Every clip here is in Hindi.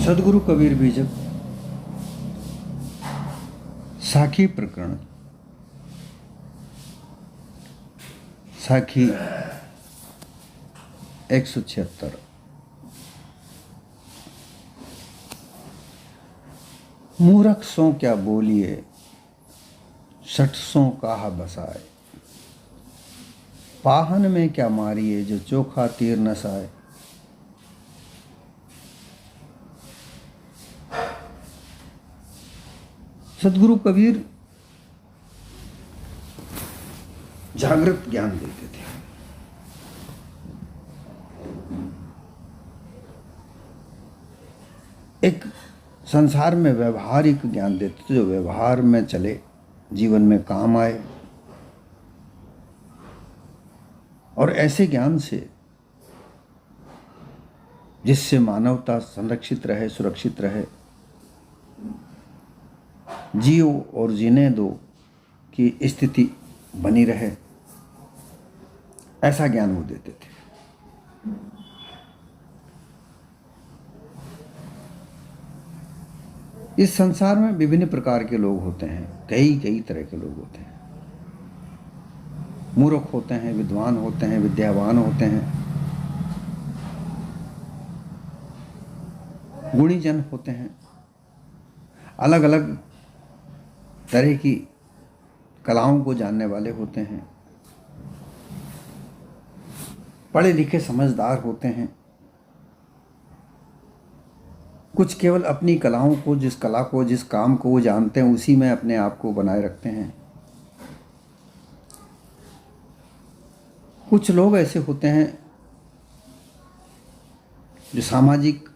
सदगुरु कबीर बीजक साखी प्रकरण साखी 176। मूरख सो क्या बोलिए, सठ सो कहा बसाए। पाहन में क्या मारिए, जो चोखा तीर न साए। सदगुरु कबीर जागृत ज्ञान देते थे। एक संसार में व्यवहारिक ज्ञान देते थे, जो व्यवहार में चले, जीवन में काम आए, और ऐसे ज्ञान से जिससे मानवता संरक्षित रहे, सुरक्षित रहे, जियो और जीने दो की स्थिति बनी रहे, ऐसा ज्ञान वो देते थे। इस संसार में विभिन्न प्रकार के लोग होते हैं, कई तरह के लोग होते हैं। मूर्ख होते हैं, विद्वान होते हैं, विद्यावान होते हैं, गुणीजन होते हैं, अलग अलग तरह की कलाओं को जानने वाले होते हैं, पढ़े लिखे समझदार होते हैं। कुछ केवल अपनी कलाओं को, जिस कला को, जिस काम को वो जानते हैं, उसी में अपने आप को बनाए रखते हैं। कुछ लोग ऐसे होते हैं जो सामाजिक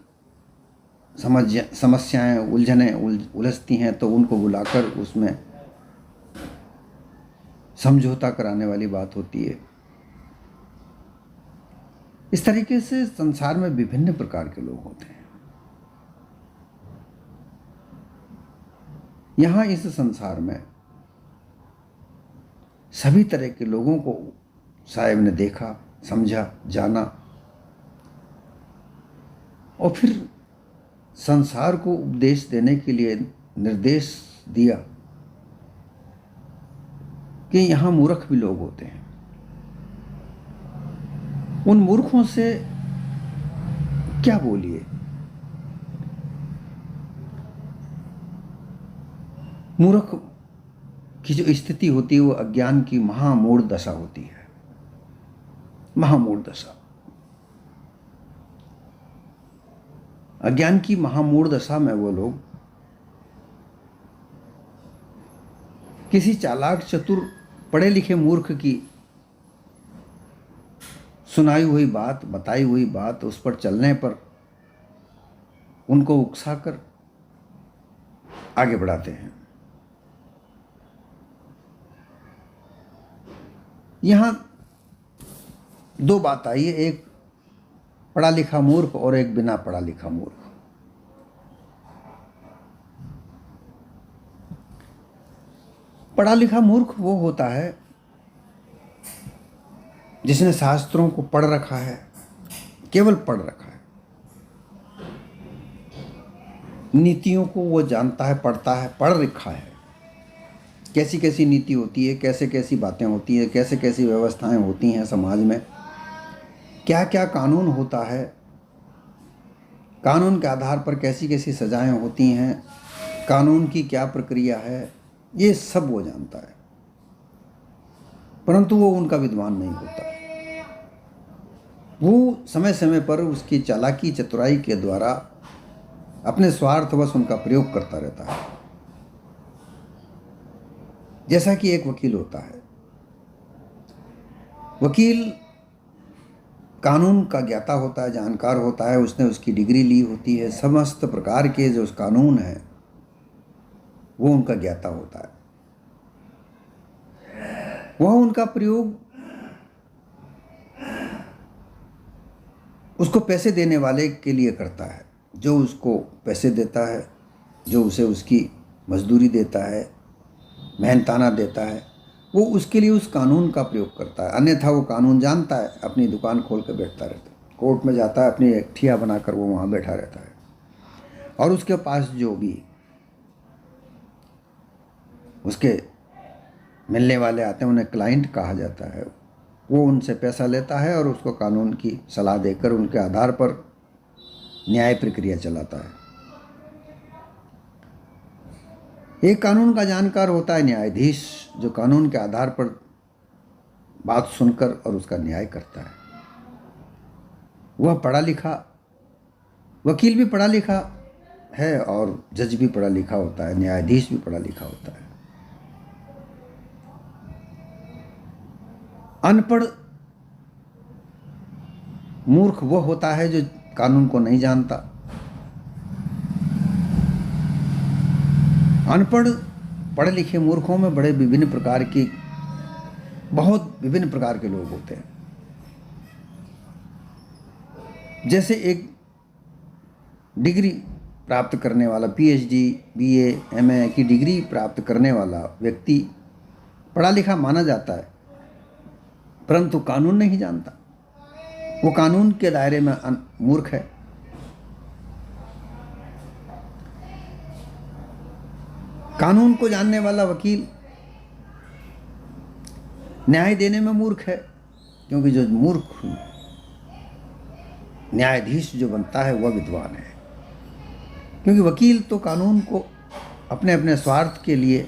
समस्याएं, उलझनें उलझती हैं तो उनको बुलाकर उसमें समझौता कराने वाली बात होती है। इस तरीके से संसार में विभिन्न प्रकार के लोग होते हैं। यहाँ इस संसार में सभी तरह के लोगों को साहेब ने देखा, समझा, जाना, और फिर संसार को उपदेश देने के लिए निर्देश दिया कि यहाँ मूर्ख भी लोग होते हैं। उन मूर्खों से क्या बोलिए। मूर्ख की जो स्थिति होती है वो अज्ञान की महामूढ़ दशा होती है, महामूढ़ दशा। अज्ञान की महामूढ़ दशा में वो लोग किसी चालाक, चतुर, पढ़े लिखे मूर्ख की सुनाई हुई बात, बताई हुई बात, उस पर चलने पर उनको उकसाकर आगे बढ़ाते हैं। यहाँ दो बात आई है, एक पढ़ा लिखा मूर्ख और एक बिना पढ़ा लिखा मूर्ख। पढ़ा लिखा मूर्ख वो होता है जिसने शास्त्रों को पढ़ रखा है, केवल पढ़ रखा है, नीतियों को वो जानता है, पढ़ता है, पढ़ रखा है, कैसी कैसी नीति होती है, कैसे कैसी बातें होती है, कैसे कैसी व्यवस्थाएं होती हैं समाज में, क्या क्या कानून होता है, कानून के आधार पर कैसी कैसी सजाएं होती हैं, कानून की क्या प्रक्रिया है, ये सब वो जानता है, परंतु वो उनका विद्वान नहीं होता। वो समय समय पर उसकी चालाकी, चतुराई के द्वारा अपने स्वार्थवश उनका प्रयोग करता रहता है। जैसा कि एक वकील होता है, वकील कानून का ज्ञाता होता है, जानकार होता है, उसने उसकी डिग्री ली होती है, समस्त प्रकार के जो कानून है वो उनका ज्ञाता होता है। वह उनका प्रयोग उसको पैसे देने वाले के लिए करता है, जो उसको पैसे देता है, जो उसे उसकी मजदूरी देता है, मेहनताना देता है, वो उसके लिए उस कानून का प्रयोग करता है। अन्यथा वो कानून जानता है, अपनी दुकान खोल कर बैठता रहता है, कोर्ट में जाता है, अपनी ठिया बनाकर वो वहाँ बैठा रहता है। और उसके पास जो भी उसके मिलने वाले आते हैं उन्हें क्लाइंट कहा जाता है, वो उनसे पैसा लेता है और उसको कानून की सलाह देकर उनके आधार पर न्याय प्रक्रिया चलाता है। एक कानून का जानकार होता है न्यायाधीश, जो कानून के आधार पर बात सुनकर और उसका न्याय करता है। वह पढ़ा लिखा, वकील भी पढ़ा लिखा है और जज भी पढ़ा लिखा होता है, न्यायाधीश भी पढ़ा लिखा होता है। अनपढ़ मूर्ख वो होता है जो कानून को नहीं जानता। अनपढ़ पढ़े लिखे मूर्खों में बहुत विभिन्न प्रकार के लोग होते हैं। जैसे एक डिग्री प्राप्त करने वाला, पीएचडी, बीए, एमए की डिग्री प्राप्त करने वाला व्यक्ति पढ़ा लिखा माना जाता है, परंतु कानून नहीं जानता, वो कानून के दायरे में मूर्ख है। कानून को जानने वाला वकील न्याय देने में मूर्ख है, क्योंकि जो मूर्ख न्यायाधीश जो बनता है वह विद्वान है। क्योंकि वकील तो कानून को अपने अपने स्वार्थ के लिए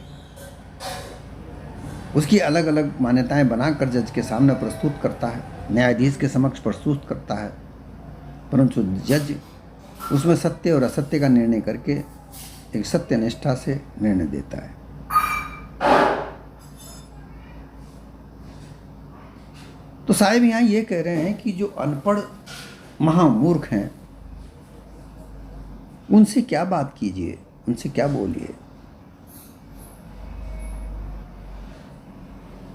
उसकी अलग अलग मान्यताएं बनाकर जज के सामने प्रस्तुत करता है, न्यायाधीश के समक्ष प्रस्तुत करता है, परंतु जज उसमें सत्य और असत्य का निर्णय करके एक सत्य निष्ठा से निर्णय देता है। तो साहब यहाँ ये कह रहे हैं कि जो अनपढ़ महामूर्ख हैं उनसे क्या बात कीजिए, उनसे क्या बोलिए।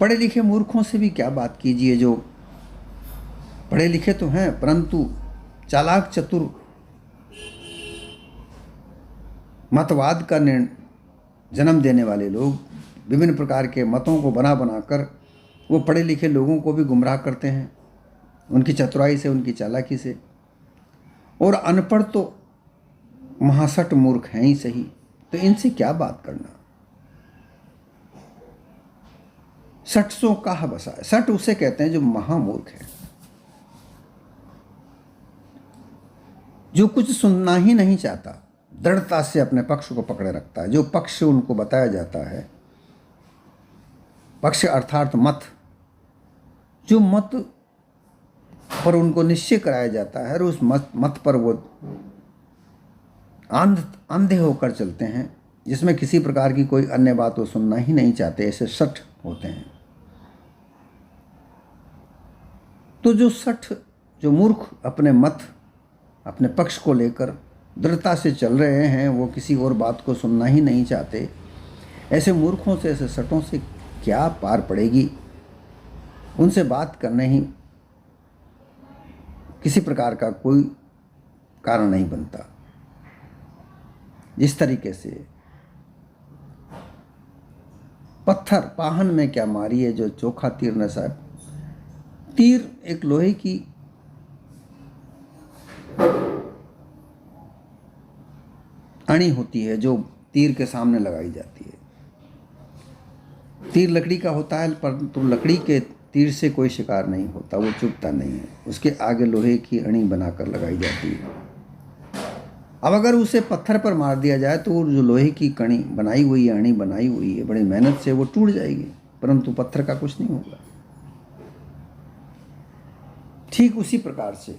पढ़े लिखे मूर्खों से भी क्या बात कीजिए, जो पढ़े लिखे तो हैं परंतु चालाक चतुर मतवाद का जन्म देने वाले लोग, विभिन्न प्रकार के मतों को बना बनाकर वो पढ़े लिखे लोगों को भी गुमराह करते हैं उनकी चतुराई से, उनकी चालाकी से। और अनपढ़ तो महासट मूर्ख हैं ही सही, तो इनसे क्या बात करना। सठ सो कहा बसा है, सठ उसे कहते हैं जो महामूर्ख है, जो कुछ सुनना ही नहीं चाहता, दृढ़ता से अपने पक्ष को पकड़े रखता है। जो पक्ष उनको बताया जाता है, पक्ष अर्थात मत, जो मत पर उनको निश्चय कराया जाता है और उस मत पर वो अंधे होकर चलते हैं, जिसमें किसी प्रकार की कोई अन्य बात वो सुनना ही नहीं चाहते, ऐसे सठ होते हैं। तो जो मूर्ख अपने मत, अपने पक्ष को लेकर दृढ़ता से चल रहे हैं, वो किसी और बात को सुनना ही नहीं चाहते, ऐसे मूर्खों से, ऐसे सठों से क्या पार पड़ेगी। उनसे बात करने ही किसी प्रकार का कोई कारण नहीं बनता। जिस तरीके से पत्थर पाहन में क्या मारी है, जो चोखा तीर न साहब। तीर एक लोहे की अणी होती है जो तीर के सामने लगाई जाती है। तीर लकड़ी का होता है, परंतु लकड़ी के तीर से कोई शिकार नहीं होता, वो चुभता नहीं है, उसके आगे लोहे की अणी बनाकर लगाई जाती है। अब अगर उसे पत्थर पर मार दिया जाए तो वो जो लोहे की कणी बनाई हुई है, अणी बनाई हुई है, बड़ी मेहनत से वो टूट जाएगी, परंतु पत्थर का कुछ नहीं होगा। ठीक उसी प्रकार से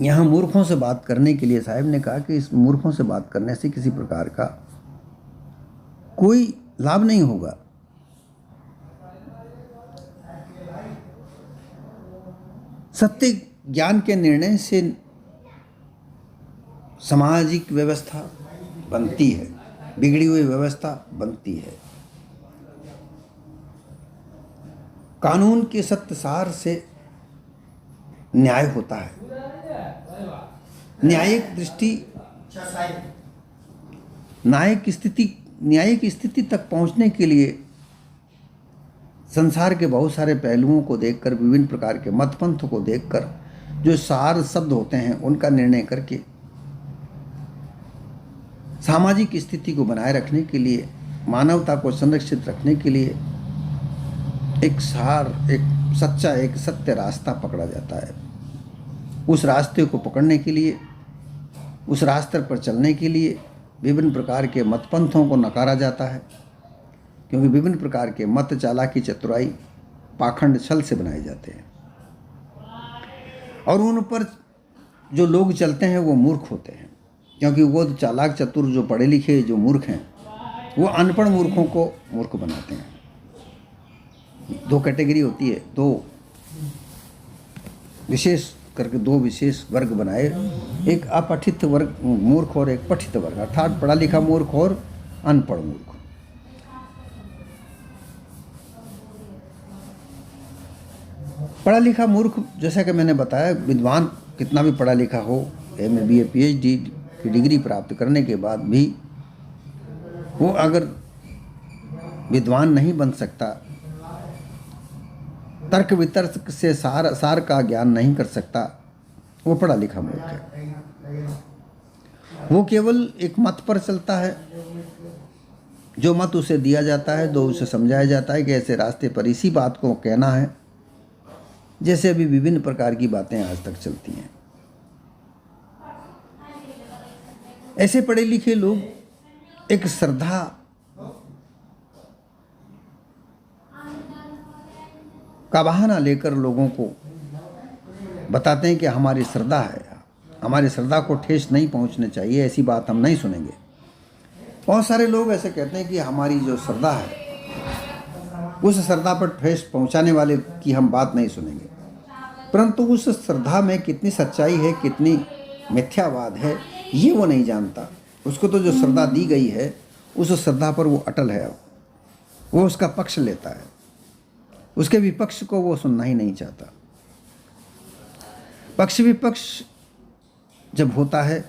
यहाँ मूर्खों से बात करने के लिए साहब ने कहा कि इस मूर्खों से बात करने से किसी प्रकार का कोई लाभ नहीं होगा। सत्य ज्ञान के निर्णय से सामाजिक व्यवस्था बनती है, बिगड़ी हुई व्यवस्था बनती है। कानून के सत्य सार से न्याय होता है। न्यायिक स्थिति तक पहुंचने के लिए संसार के बहुत सारे पहलुओं को देखकर, विभिन्न प्रकार के मतपंथ को देखकर, जो सार शब्द होते हैं उनका निर्णय करके सामाजिक स्थिति को बनाए रखने के लिए, मानवता को संरक्षित रखने के लिए एक सच्चा एक सत्य रास्ता पकड़ा जाता है। उस रास्ते को पकड़ने के लिए, उस रास्ते पर चलने के लिए विभिन्न प्रकार के मतपंथों को नकारा जाता है, क्योंकि विभिन्न प्रकार के मत, चालाकी, चतुराई, पाखंड, छल से बनाए जाते हैं और उन पर जो लोग चलते हैं वो मूर्ख होते हैं, क्योंकि वो चालाक, चतुर, जो पढ़े लिखे, जो मूर्ख हैं, वो अनपढ़ मूर्खों को मूर्ख बनाते हैं। दो कैटेगरी होती है, दो विशेष वर्ग बनाए, एक अपठित वर्ग मूर्ख और एक पठित वर्ग, अर्थात पढ़ा लिखा मूर्ख और अनपढ़ मूर्ख। पढ़ा लिखा मूर्ख, जैसा कि मैंने बताया, विद्वान कितना भी पढ़ा लिखा हो, MA BA PhD की डिग्री प्राप्त करने के बाद भी वो अगर विद्वान नहीं बन सकता, तर्क वितर्क से सार का ज्ञान नहीं कर सकता, वो पढ़ा लिखा मूर्ख है। वो केवल एक मत पर चलता है, जो मत उसे दिया जाता है, जो उसे समझाया जाता है कि ऐसे रास्ते पर इसी बात को कहना है, जैसे अभी विभिन्न प्रकार की बातें आज तक चलती हैं। ऐसे पढ़े लिखे लोग एक श्रद्धा का बहाना लेकर लोगों को बताते हैं कि हमारी श्रद्धा है, हमारी श्रद्धा को ठेस नहीं पहुंचनी चाहिए, ऐसी बात हम नहीं सुनेंगे। बहुत सारे लोग ऐसे कहते हैं कि हमारी जो श्रद्धा है, उस श्रद्धा पर ठेस पहुंचाने वाले की हम बात नहीं सुनेंगे। परंतु उस श्रद्धा में कितनी सच्चाई है, कितनी मिथ्यावाद है, ये वो नहीं जानता। उसको तो जो श्रद्धा दी गई है, उस श्रद्धा पर वो अटल है, वो उसका पक्ष लेता है, उसके विपक्ष को वो सुनना ही नहीं चाहता। पक्ष विपक्ष जब होता है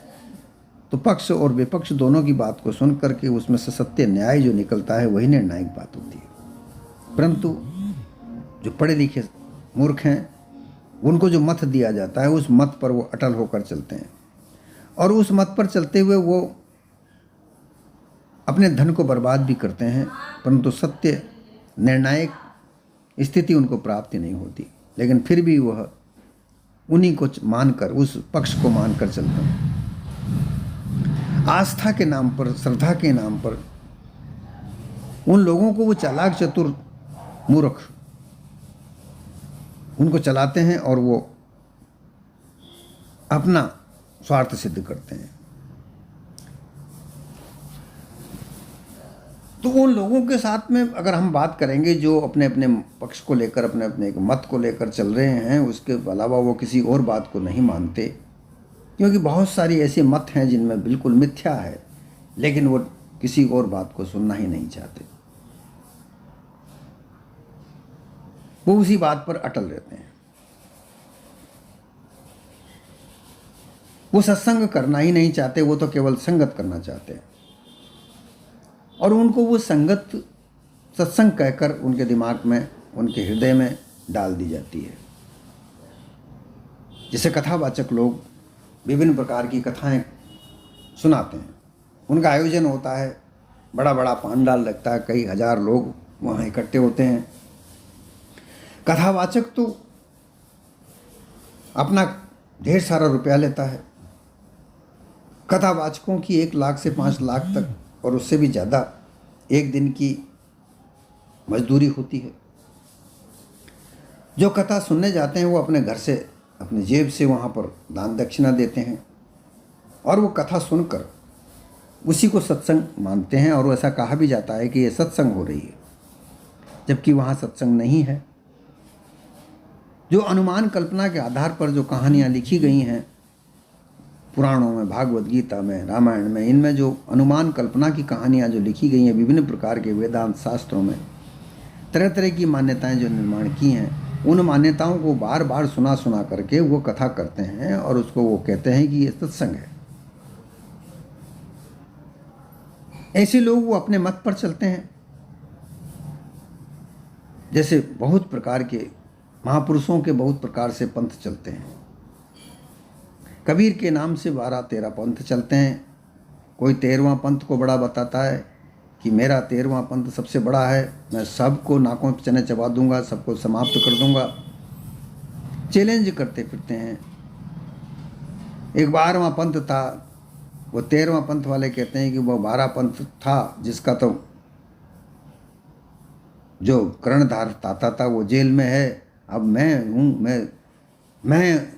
तो पक्ष और विपक्ष दोनों की बात को सुन करके उसमें से सत्य न्याय जो निकलता है वही निर्णायक बात होती है। परंतु जो पढ़े लिखे मूर्ख हैं, उनको जो मत दिया जाता है, उस मत पर वो अटल होकर चलते हैं और उस मत पर चलते हुए वो अपने धन को बर्बाद भी करते हैं, परंतु सत्य निर्णायक स्थिति उनको प्राप्ति नहीं होती। लेकिन फिर भी वह उन्हीं को मानकर, उस पक्ष को मानकर चलते हैं। आस्था के नाम पर, श्रद्धा के नाम पर उन लोगों को वो चालाक, चतुर, मूर्ख उनको चलाते हैं और वो अपना स्वार्थ सिद्ध करते हैं। तो उन लोगों के साथ में अगर हम बात करेंगे जो अपने अपने पक्ष को लेकर, अपने अपने एक मत को लेकर चल रहे हैं, उसके अलावा वो किसी और बात को नहीं मानते, क्योंकि बहुत सारी ऐसे मत हैं जिनमें बिल्कुल मिथ्या है, लेकिन वो किसी और बात को सुनना ही नहीं चाहते, वो उसी बात पर अटल रहते हैं। वो सत्संग करना ही नहीं चाहते, वो तो केवल संगत करना चाहते हैं और उनको वो संगत सत्संग कहकर उनके दिमाग में, उनके हृदय में डाल दी जाती है। जैसे कथावाचक लोग विभिन्न प्रकार की कथाएं सुनाते हैं, उनका आयोजन होता है, बड़ा बड़ा पंडाल लगता है, कई हजार लोग वहाँ इकट्ठे होते हैं। कथावाचक तो अपना ढेर सारा रुपया लेता है। कथावाचकों की 1 लाख से 5 लाख तक और उससे भी ज़्यादा एक दिन की मजदूरी होती है। जो कथा सुनने जाते हैं वो अपने घर से, अपने जेब से वहाँ पर दान दक्षिणा देते हैं और वो कथा सुनकर उसी को सत्संग मानते हैं और ऐसा कहा भी जाता है कि ये सत्संग हो रही है, जबकि वहाँ सत्संग नहीं है। जो अनुमान कल्पना के आधार पर जो कहानियाँ लिखी गई हैं पुराणों में, भागवत गीता में, रामायण में, इनमें जो अनुमान कल्पना की कहानियाँ जो लिखी गई हैं, विभिन्न प्रकार के वेदांत शास्त्रों में तरह तरह की मान्यताएं जो निर्माण की हैं, उन मान्यताओं को बार बार सुना सुना करके वो कथा करते हैं और उसको वो कहते हैं कि ये सत्संग है। ऐसे लोग वो अपने मत पर चलते हैं। जैसे बहुत प्रकार के महापुरुषों के बहुत प्रकार से पंथ चलते हैं। कबीर के नाम से 12-13 पंथ चलते हैं, कोई 13वां पंथ को बड़ा बताता है कि मेरा 13वां पंथ सबसे बड़ा है, मैं सबको नाकों पे चने चबा दूंगा, सबको समाप्त कर दूंगा। चैलेंज करते फिरते हैं। एक 12वां पंथ था, वो 13वां पंथ वाले कहते हैं कि वो 12 पंथ था जिसका तो जो कर्णधार ताता था वो जेल में है, अब मैं हूँ, मैं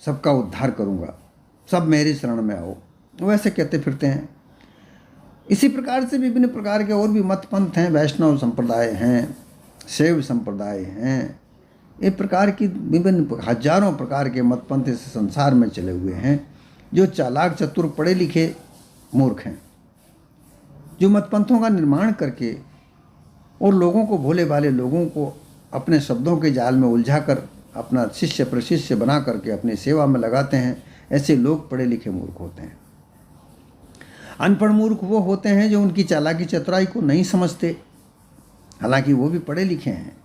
सबका उद्धार करूँगा, सब मेरी शरण में आओ, वैसे कहते फिरते हैं। इसी प्रकार से विभिन्न प्रकार के और भी मत पंथ हैं, वैष्णव संप्रदाय हैं, शैव संप्रदाय हैं, एक प्रकार की विभिन्न हजारों प्रकार के मत पंथ इस संसार में चले हुए हैं, जो चालाक चतुर पढ़े लिखे मूर्ख हैं, जो मत पंथों का निर्माण करके और लोगों को, भोले भाले लोगों को अपने शब्दों के जाल में उलझाकर अपना शिष्य प्रशिष्य बना करके अपनी सेवा में लगाते हैं। ऐसे लोग पढ़े लिखे मूर्ख होते हैं। अनपढ़ मूर्ख वो होते हैं जो उनकी चालाकी चतुराई को नहीं समझते, हालांकि वो भी पढ़े लिखे हैं,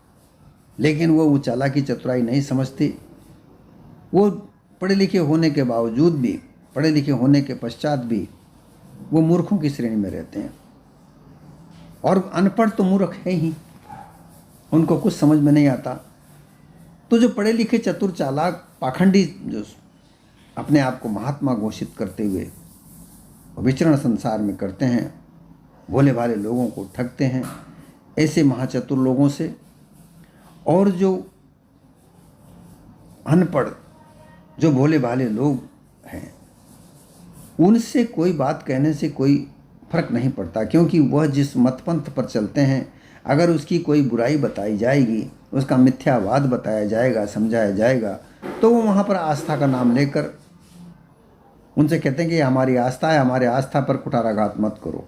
लेकिन वो चालाकी चतुराई नहीं समझते। वो पढ़े लिखे होने के बावजूद भी, पढ़े लिखे होने के पश्चात भी वो मूर्खों की श्रेणी में रहते हैं। और अनपढ़ तो मूर्ख है ही, उनको कुछ समझ में नहीं आता। तो जो पढ़े लिखे चतुर चालाक पाखंडी जो अपने आप को महात्मा घोषित करते हुए विचरण संसार में करते हैं, भोले भाले लोगों को ठगते हैं, ऐसे महाचतुर लोगों से और जो अनपढ़ जो भोले भाले लोग हैं उनसे कोई बात कहने से कोई फर्क नहीं पड़ता, क्योंकि वह जिस मतपंथ पर चलते हैं अगर उसकी कोई बुराई बताई जाएगी, उसका मिथ्यावाद बताया जाएगा, समझाया जाएगा, तो वो वहाँ पर आस्था का नाम लेकर उनसे कहते हैं कि हमारी आस्था है, हमारे आस्था पर कुठाराघात मत करो।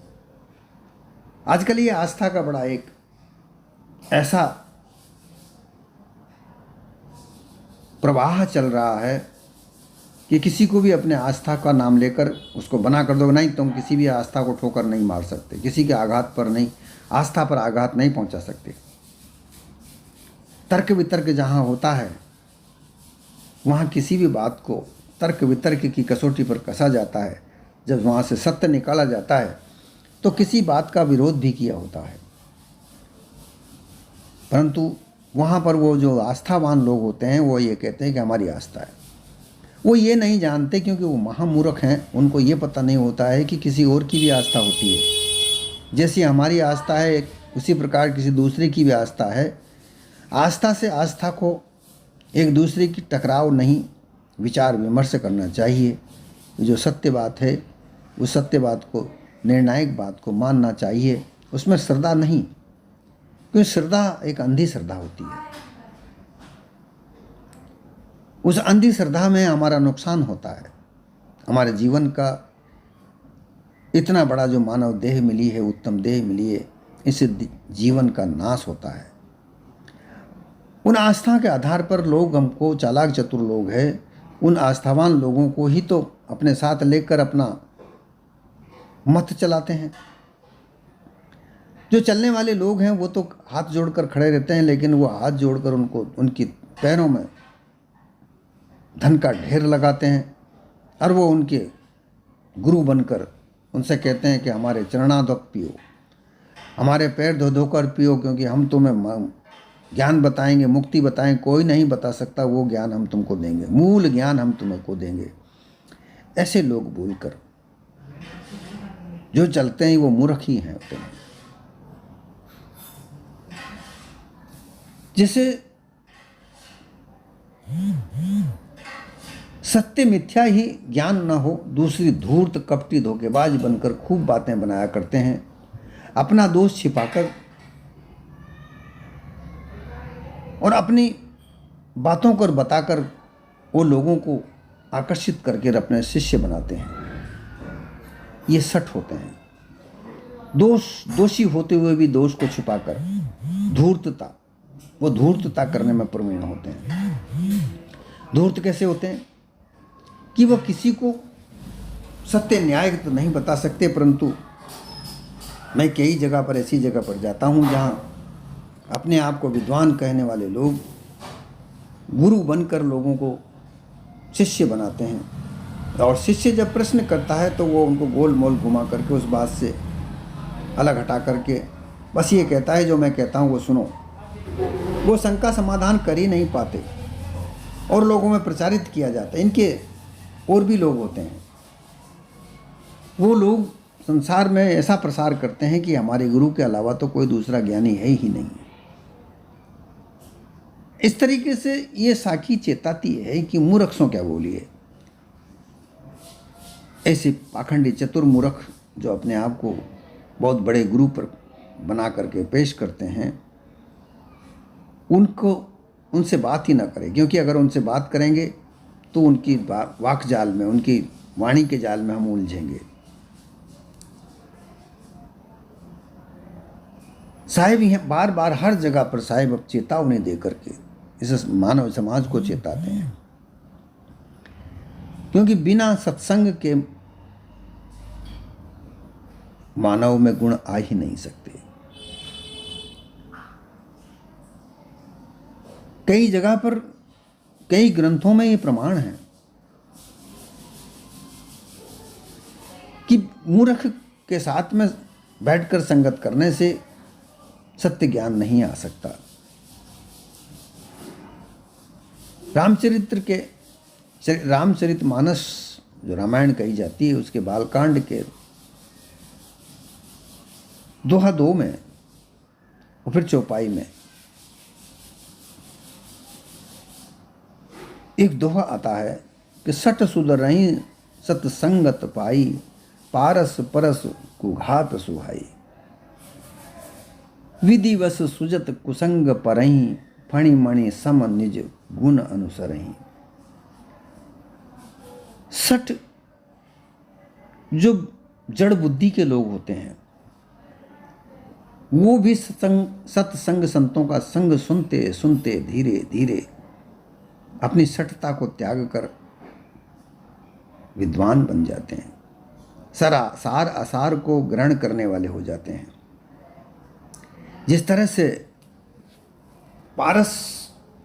आजकल ये आस्था का बड़ा एक ऐसा प्रवाह चल रहा है कि किसी को भी अपने आस्था का नाम लेकर उसको बना कर दो, नहीं तुम किसी भी आस्था को ठोकर नहीं मार सकते, किसी के आघात पर नहीं, आस्था पर आघात नहीं पहुंचा सकते। तर्क वितर्क जहाँ होता है वहाँ किसी भी बात को तर्क वितर्क की कसौटी पर कसा जाता है। जब वहाँ से सत्य निकाला जाता है तो किसी बात का विरोध भी किया होता है, परंतु वहाँ पर वो जो आस्थावान लोग होते हैं वो ये कहते हैं कि हमारी आस्था है। वो ये नहीं जानते, क्योंकि वो महामूर्ख हैं, उनको ये पता नहीं होता है कि किसी और की भी आस्था होती है। जैसी हमारी आस्था है उसी प्रकार किसी दूसरे की भी आस्था है। आस्था से आस्था को एक दूसरे की टकराव नहीं, विचार विमर्श करना चाहिए। जो सत्य बात है उस सत्य बात को, निर्णायक बात को मानना चाहिए, उसमें श्रद्धा नहीं, क्योंकि श्रद्धा एक अंधी श्रद्धा होती है। उस अंधी श्रद्धा में हमारा नुकसान होता है। हमारे जीवन का इतना बड़ा जो मानव देह मिली है, उत्तम देह मिली है, इस जीवन का नाश होता है। उन आस्था के आधार पर लोग हमको, चालाक चतुर लोग हैं, उन आस्थावान लोगों को ही तो अपने साथ लेकर अपना मत चलाते हैं। जो चलने वाले लोग हैं वो तो हाथ जोड़कर खड़े रहते हैं, लेकिन वो हाथ जोड़कर उनको, उनकी पैरों में धन का ढेर लगाते हैं और वो उनके गुरु बनकर उनसे कहते हैं कि हमारे चरणादक पियो, हमारे पैर धो धोकर पियो, क्योंकि हम तुम्हें ज्ञान बताएंगे, मुक्ति बताएंगे, कोई नहीं बता सकता वो ज्ञान हम तुमको देंगे, मूल ज्ञान हम तुमको देंगे। ऐसे लोग बोलकर जो चलते हैं वो मूर्ख ही हैं होते हैं। जैसे सत्य मिथ्या ही ज्ञान न हो, दूसरी धूर्त कपटी धोखेबाज बनकर खूब बातें बनाया करते हैं, अपना दोष छिपाकर और अपनी बातों को बताकर वो लोगों को आकर्षित करके अपने शिष्य बनाते हैं। ये सठ होते हैं। दोषी होते हुए भी दोष को छुपाकर धूर्तता, वो धूर्तता करने में प्रवीण होते हैं। धूर्त कैसे होते हैं कि वो किसी को सत्य न्याय तो नहीं बता सकते, परंतु मैं कई जगह पर ऐसी जगह पर जाता हूँ जहाँ अपने आप को विद्वान कहने वाले लोग गुरु बनकर लोगों को शिष्य बनाते हैं और शिष्य जब प्रश्न करता है तो वो उनको गोल मोल घुमा करके उस बात से अलग हटा करके बस ये कहता है जो मैं कहता हूँ वो सुनो। वो शंका समाधान कर ही नहीं पाते और लोगों में प्रचारित किया जाता है। इनके और भी लोग होते हैं, वो लोग संसार में ऐसा प्रसार करते हैं कि हमारे गुरु के अलावा तो कोई दूसरा ज्ञानी है ही नहीं। इस तरीके से ये साखी चेताती है कि मूर्खों क्या बोलिए। ऐसे पाखंडी चतुर मूर्ख जो अपने आप को बहुत बड़े गुरु पर बना करके पेश करते हैं, उनसे बात ही ना करें, क्योंकि अगर उनसे बात करेंगे तो उनकी वाक जाल में, उनकी वाणी के जाल में हम उलझेंगे। साहिब यह बार बार हर जगह पर साहिब अब चेतावनी दे करके इस मानव समाज को चेताते हैं, क्योंकि बिना सत्संग के मानव में गुण आ ही नहीं सकते। कई जगह पर, कई ग्रंथों में ये प्रमाण है कि मूर्ख के साथ में बैठकर संगत करने से सत्य ज्ञान नहीं आ सकता। रामचरितमानस जो रामायण कही जाती है, उसके बालकांड के दोहा 2 में और फिर चौपाई में एक दोहा आता है कि सठ सुधरहि सतसंगत पाई, पारस परस कुघात सुहाई। विधिवश सुजत कुसंग परहि, फणि मणि सम निज गुण अनुसरहि। 60 जो जड़ बुद्धि के लोग होते हैं वो भी सत्संग संतों का संग सुनते सुनते धीरे धीरे अपनी सठता को त्याग कर विद्वान बन जाते हैं, सार असार को ग्रहण करने वाले हो जाते हैं। जिस तरह से पारस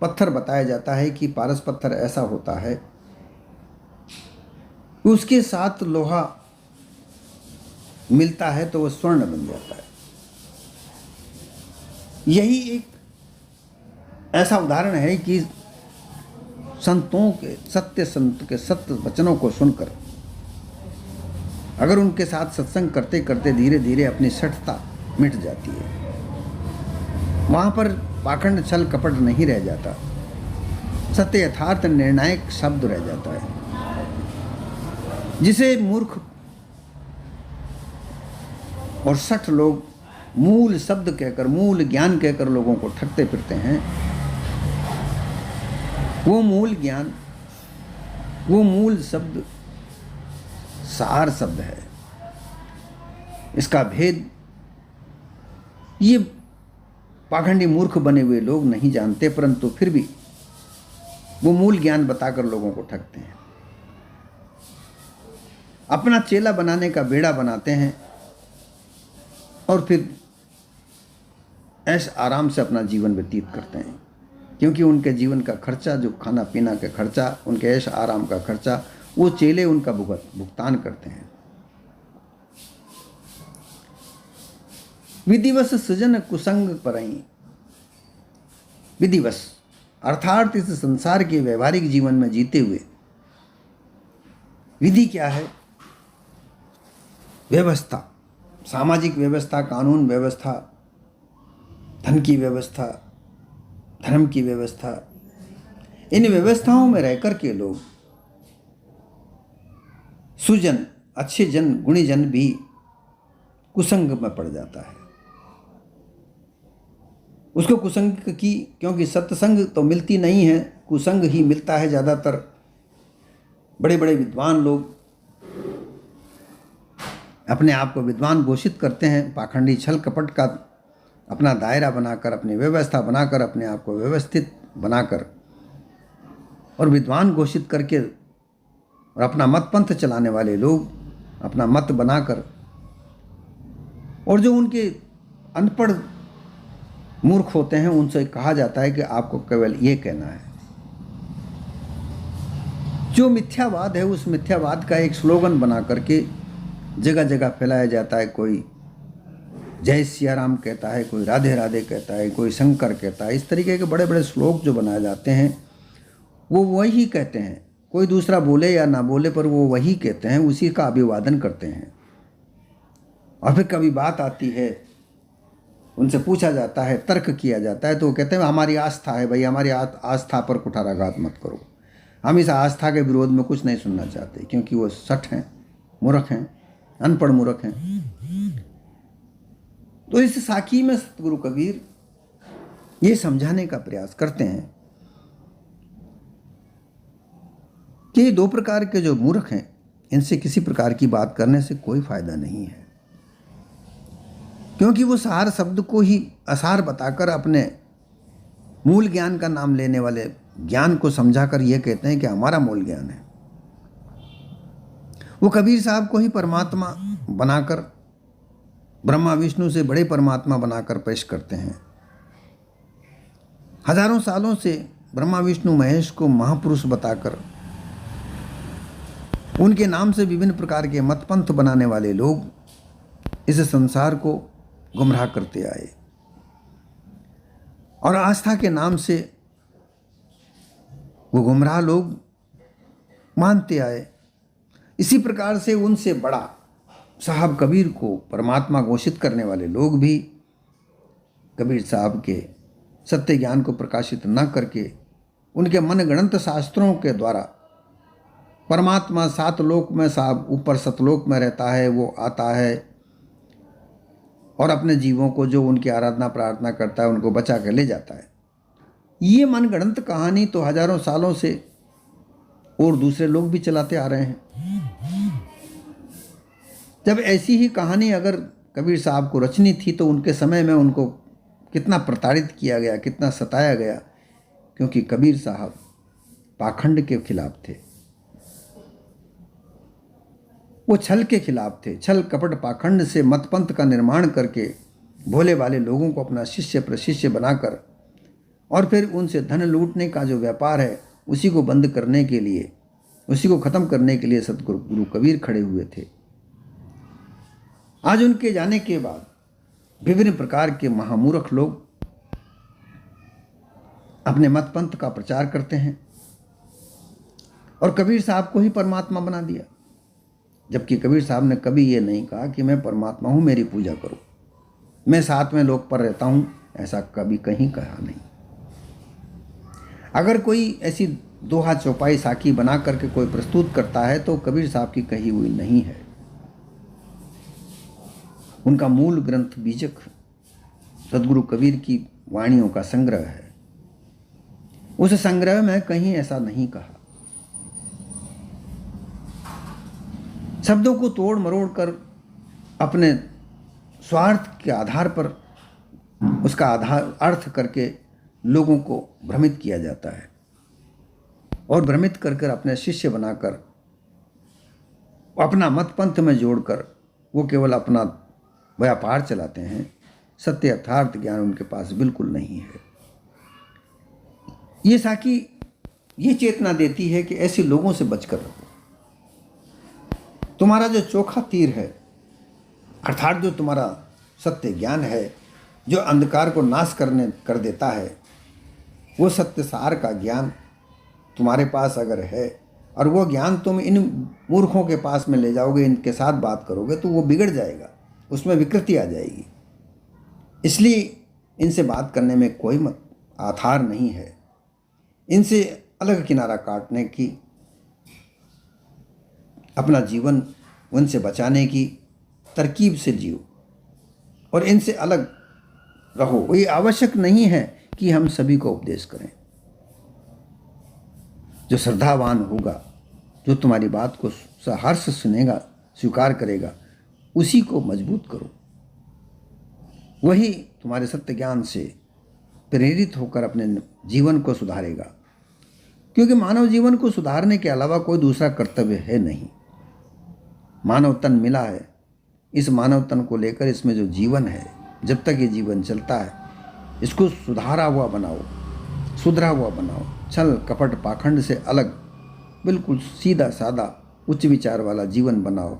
पत्थर बताया जाता है कि पारस पत्थर ऐसा होता है कि उसके साथ लोहा मिलता है तो वह स्वर्ण बन जाता है। यही एक ऐसा उदाहरण है कि संतों के संत के सत्य वचनों को सुनकर अगर उनके साथ सत्संग करते करते धीरे धीरे अपनी सठता मिट जाती है, वहाँ पर पाखंड छल कपट नहीं रह जाता, सत्य यथार्थ निर्णायक शब्द रह जाता है। जिसे मूर्ख और सठ लोग मूल शब्द कहकर, मूल ज्ञान कहकर लोगों को ठगते फिरते हैं, वो मूल ज्ञान, वो मूल शब्द सार शब्द है। इसका भेद ये पाखंडी मूर्ख बने हुए लोग नहीं जानते, परंतु फिर भी वो मूल ज्ञान बताकर लोगों को ठगते हैं। अपना चेला बनाने का बेड़ा बनाते हैं और फिर ऐश आराम से अपना जीवन व्यतीत करते हैं, क्योंकि उनके जीवन का खर्चा, जो खाना पीना का खर्चा, उनके ऐश आराम का खर्चा, वो चेले उनका भुगतान करते हैं। विधिवश सृजन कुसंग परई। विधिवश अर्थात इस संसार के व्यवहारिक जीवन में जीते हुए विधि क्या है? व्यवस्था, सामाजिक व्यवस्था, कानून व्यवस्था, धन की व्यवस्था, धर्म की व्यवस्था, इन व्यवस्थाओं में रहकर के लोग सुजन, अच्छे जन, गुणी जन भी कुसंग में पड़ जाता है। उसको कुसंग की, क्योंकि सत्संग तो मिलती नहीं है, कुसंग ही मिलता है ज़्यादातर। बड़े बड़े विद्वान लोग अपने आप को विद्वान घोषित करते हैं, पाखंडी छल कपट का अपना दायरा बनाकर, अपनी व्यवस्था बनाकर, अपने आप को व्यवस्थित बनाकर और विद्वान घोषित करके, और अपना मत पंथ चलाने वाले लोग अपना मत बनाकर, और जो उनके अनपढ़ मूर्ख होते हैं उनसे कहा जाता है कि आपको केवल ये कहना है। जो मिथ्यावाद है उस मिथ्यावाद का एक स्लोगन बना करके जगह जगह फैलाया जाता है। कोई जय सिया राम कहता है, कोई राधे राधे कहता है, कोई शंकर कहता है। इस तरीके के बड़े बड़े श्लोक जो बनाए जाते हैं वो वही कहते हैं, कोई दूसरा बोले या ना बोले पर वो वही कहते हैं, उसी का अभिवादन करते हैं। और फिर कभी बात आती है, उनसे पूछा जाता है, तर्क किया जाता है, तो वो कहते हैं हमारी आस्था है भाई, हमारी आस्था पर कुठाराघात मत करो। हम इस आस्था के विरोध में कुछ नहीं सुनना चाहते, क्योंकि वो सठ हैं, मूर्ख हैं, अनपढ़ मूर्ख हैं। तो इस साखी में सतगुरु कबीर ये समझाने का प्रयास करते हैं कि दो प्रकार के जो मूर्ख हैं, इनसे किसी प्रकार की बात करने से कोई फायदा नहीं है, क्योंकि वो सार शब्द को ही असार बताकर अपने मूल ज्ञान का नाम लेने वाले ज्ञान को समझाकर ये कहते हैं कि हमारा मूल ज्ञान है। वो कबीर साहब को ही परमात्मा बनाकर, ब्रह्मा विष्णु से बड़े परमात्मा बनाकर पेश करते हैं। हजारों सालों से ब्रह्मा विष्णु महेश को महापुरुष बताकर उनके नाम से विभिन्न प्रकार के मतपंथ बनाने वाले लोग इस संसार को गुमराह करते आए और आस्था के नाम से वो गुमराह लोग मानते आए। इसी प्रकार से उनसे बड़ा साहब कबीर को परमात्मा घोषित करने वाले लोग भी कबीर साहब के सत्य ज्ञान को प्रकाशित न करके उनके मनगढ़ंत शास्त्रों के द्वारा परमात्मा सात लोक में साहब ऊपर सतलोक में रहता है, वो आता है और अपने जीवों को जो उनकी आराधना प्रार्थना करता है उनको बचा कर ले जाता है। ये मनगढ़ंत कहानी तो हजारों सालों से और दूसरे लोग भी चलाते आ रहे हैं। जब ऐसी ही कहानी अगर कबीर साहब को रचनी थी तो उनके समय में उनको कितना प्रताड़ित किया गया, कितना सताया गया, क्योंकि कबीर साहब पाखंड के खिलाफ थे, वो छल के खिलाफ थे। छल कपट पाखंड से मतपंथ का निर्माण करके भोले वाले लोगों को अपना शिष्य प्रशिष्य बनाकर और फिर उनसे धन लूटने का जो व्यापार है उसी को बंद करने के लिए, उसी को ख़त्म करने के लिए सतगुरु कबीर खड़े हुए थे। आज उनके जाने के बाद विभिन्न प्रकार के महामूर्ख लोग अपने मतपंथ का प्रचार करते हैं और कबीर साहब को ही परमात्मा बना दिया, जबकि कबीर साहब ने कभी ये नहीं कहा कि मैं परमात्मा हूँ, मेरी पूजा करो, मैं सातवें लोक पर रहता हूँ, ऐसा कभी कहीं कहा नहीं। अगर कोई ऐसी दोहा चौपाई साखी बना करके कोई प्रस्तुत करता है तो कबीर साहब की कही हुई नहीं है। उनका मूल ग्रंथ बीजक सदगुरु कबीर की वाणियों का संग्रह है। उस संग्रह में कहीं ऐसा नहीं कहा। शब्दों को तोड़ मरोड़ कर अपने स्वार्थ के आधार पर उसका आधार अर्थ करके लोगों को भ्रमित किया जाता है और भ्रमित कर कर अपने शिष्य बनाकर अपना मतपंथ में जोड़कर वो केवल अपना व्यापार चलाते हैं। सत्य यथार्थ ज्ञान उनके पास बिल्कुल नहीं है। ये साखी ये चेतना देती है कि ऐसे लोगों से बचकर रहो। तुम्हारा जो चोखा तीर है, अर्थात जो तुम्हारा सत्य ज्ञान है, जो अंधकार को नाश कर देता है, वो सत्य सार का ज्ञान तुम्हारे पास अगर है और वो ज्ञान तुम इन मूर्खों के पास में ले जाओगे, इनके साथ बात करोगे तो वो बिगड़ जाएगा, उसमें विकृति आ जाएगी। इसलिए इनसे बात करने में कोई आधार नहीं है। इनसे अलग किनारा काटने की, अपना जीवन उनसे बचाने की तरकीब से जियो और इनसे अलग रहो। ये आवश्यक नहीं है कि हम सभी को उपदेश करें। जो श्रद्धावान होगा, जो तुम्हारी बात को सहर्ष सुनेगा, स्वीकार करेगा, उसी को मजबूत करो। वही तुम्हारे सत्य ज्ञान से प्रेरित होकर अपने जीवन को सुधारेगा, क्योंकि मानव जीवन को सुधारने के अलावा कोई दूसरा कर्तव्य है नहीं। मानव तन मिला है, इस मानव तन को लेकर इसमें जो जीवन है, जब तक ये जीवन चलता है, इसको सुधारा हुआ बनाओ, सुधरा हुआ बनाओ। छल कपट पाखंड से अलग बिल्कुल सीधा सादा उच्च विचार वाला जीवन बनाओ,